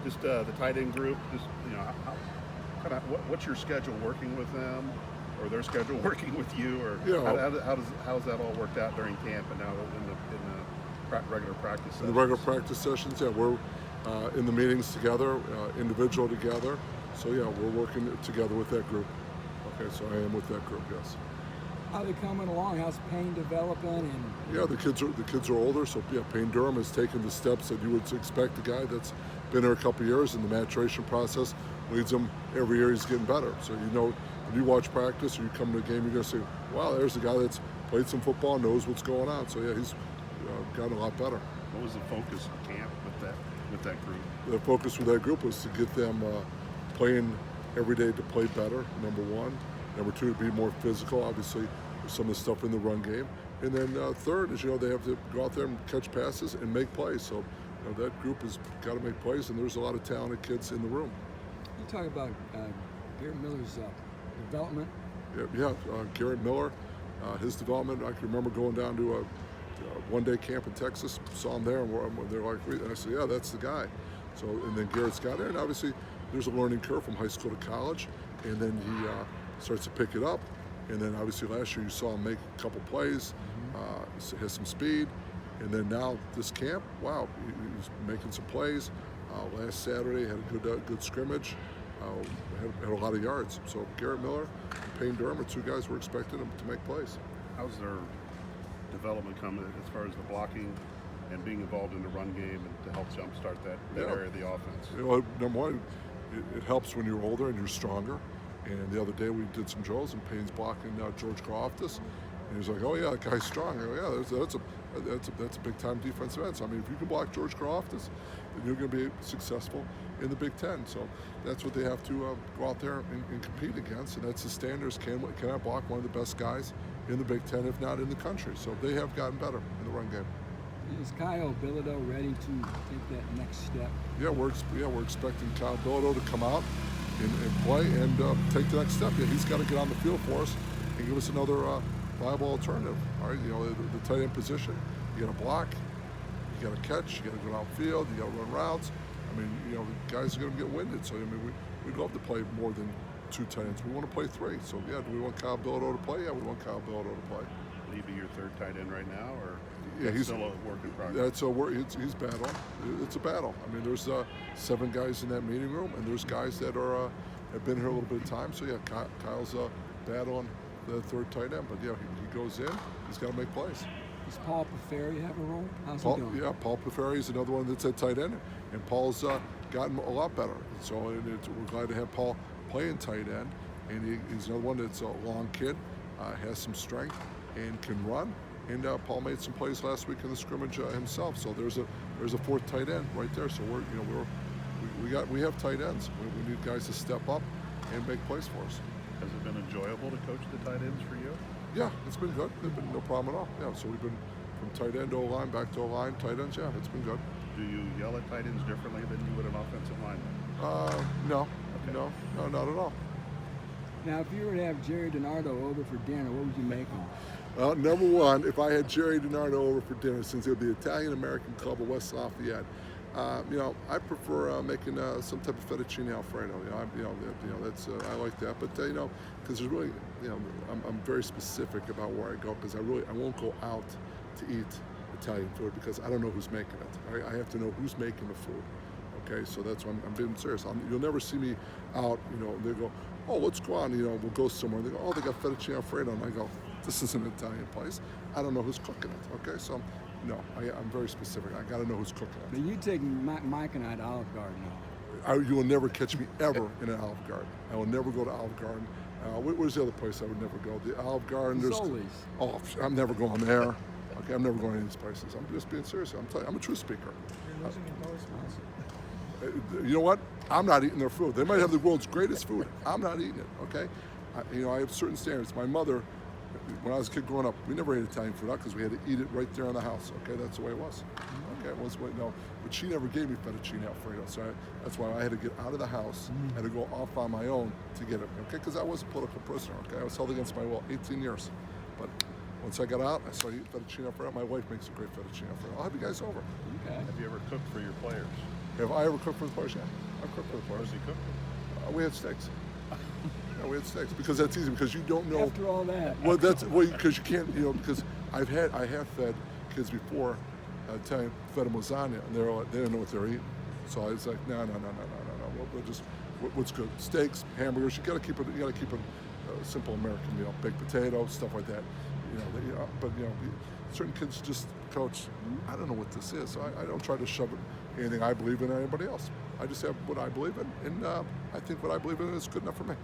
Just the tight end group. Just what's your schedule working with them, or their schedule working with you, or how's that all worked out during camp and now in the regular practice sessions? In the regular practice sessions, yeah, we're in the meetings together, individual together. So yeah, we're working together with that group. Okay, so I am with that group, yes. How are they coming along? How's Payne developing? And yeah, the kids are older, so yeah, Payne Durham has taken the steps that you would expect a guy that's been there a couple years, and the maturation process leads him every year. He's getting better. So when you watch practice or you come to a game, you're going to say, "Wow, there's a guy that's played some football, knows what's going on." So yeah, he's gotten a lot better. What was the focus of camp with that group? The focus with that group was to get them playing every day to play better. Number one. Number two, to be more physical. Obviously, some of the stuff in the run game. And then third is, they have to go out there and catch passes and make plays. So that group has got to make plays, and there's a lot of talented kids in the room. You talk about Garrett Miller's development. Yeah, Garrett Miller, his development. I can remember going down to a one-day camp in Texas, saw him there, and they're like, and I said, yeah, that's the guy. So, and then Garrett's got there, and obviously there's a learning curve from high school to college, and then he starts to pick it up. And then obviously last year you saw him make a couple plays, has some speed, and then now this camp, wow, he's making some plays. Last Saturday had a good scrimmage, had a lot of yards. So Garrett Miller and Payne Durham are two guys we're expecting them to make plays. How's their development coming as far as the blocking and being involved in the run game and to help jumpstart that area of the offense? Number one, it helps when you're older and you're stronger. And the other day we did some drills, and Payne's blocking George Karlaftis, and he's like, "Oh yeah, that guy's strong." I go, "Yeah, that's a big time defensive end." So I mean, if you can block George Karlaftis, then you're going to be successful in the Big Ten. So that's what they have to go out there and compete against, and that's the standards. Can I block one of the best guys in the Big Ten, if not in the country? So they have gotten better in the run game. Is Kyle Bilodeau ready to take that next step? Yeah, we're expecting Kyle Bilodeau to come out and play and take the next step. Yeah, he's got to get on the field for us and give us another viable alternative. All right, the tight end position, you got to block, you got to catch, you got to go downfield, you got to run routes. I mean, the guys are going to get winded. So I mean, we'd love to play more than two tight ends. We want to play three. So yeah, do we want Kyle Bilodeau to play? Yeah, we want Kyle Bilodeau to play. Will he be your third tight end right now, or he's still a work in progress? He's battling. It's a battle. I mean, there's 7 guys in that meeting room, and there's guys that have been here a little bit of time. So yeah, Kyle's battling the third tight end, but yeah, he goes in. He's got to make plays. Does Paul Peferi have a role? How's he doing? Yeah, Paul Peferi is another one that's at tight end, and Paul's gotten a lot better. So we're glad to have Paul playing tight end, and he's another one that's a long kid, has some strength, and can run. And Paul made some plays last week in the scrimmage himself. So there's a fourth tight end right there. So we have tight ends. We need guys to step up and make plays for us. Has it been enjoyable to coach the tight ends for you? Yeah, it's been good. It's been no problem at all. Yeah, so we've been from tight end to O-line, back to O-line, tight ends. Yeah, it's been good. Do you yell at tight ends differently than you would an offensive lineman? No, no, not at all. Now, if you were to have Jerry DiNardo over for dinner, what would you make him? Well, number one, if I had Jerry DiNardo over for dinner, since it would be the Italian American Club of West Lafayette, I prefer making some type of fettuccine Alfredo. That's I like that. But because there's really, I'm very specific about where I go, because I won't go out to eat Italian food because I don't know who's making it. I have to know who's making the food. Okay, so that's why I'm being serious. You'll never see me out. They go, "Oh, let's go on." We'll go somewhere. They go, "Oh, they got fettuccine Alfredo," and I go, "This is an Italian place. I don't know who's cooking it." Okay, so no, I'm very specific. I got to know who's cooking it. Now you take Mike and I to Olive Garden. You will never catch me ever in an Olive Garden. I will never go to Olive Garden. Where's the other place I would never go? The Olive Garden. Zoli's. Oh, I'm never going there. Okay, I'm never going to any of these places. I'm just being serious. I'm telling you, I'm a true speaker. You're losing endorsements. You know what? I'm not eating their food. They might have the world's greatest food. I'm not eating it, okay? I have certain standards. My mother, when I was a kid growing up, we never ate Italian food out because we had to eat it right there in the house, okay? That's the way it was. Okay, but she never gave me fettuccine Alfredo, so that's why I had to get out of the house. I had to go off on my own to get it, okay? Because I was a political prisoner, okay? I was held against my will 18 years. But once I got out, I started eating fettuccine Alfredo. My wife makes a great fettuccine Alfredo. I'll have you guys over. Okay. Have you ever cooked for your players? Have I ever cooked for the players? Yeah, I've cooked for the What players. does he cook? We had steaks. Yeah, we had steaks because that's easy because you don't know. After all that. Well, that's because you can't, because I have fed kids before, Italian, fed them lasagna, and they didn't know what they're eating. So I was like, no. We'll just what's good? Steaks, hamburgers. You got to keep it. Simple American meal, baked potatoes, stuff like that. But certain kids just, coach, I don't know what this is. So I don't try to shove anything I believe in anybody else. I just have what I believe in, and I think what I believe in is good enough for me.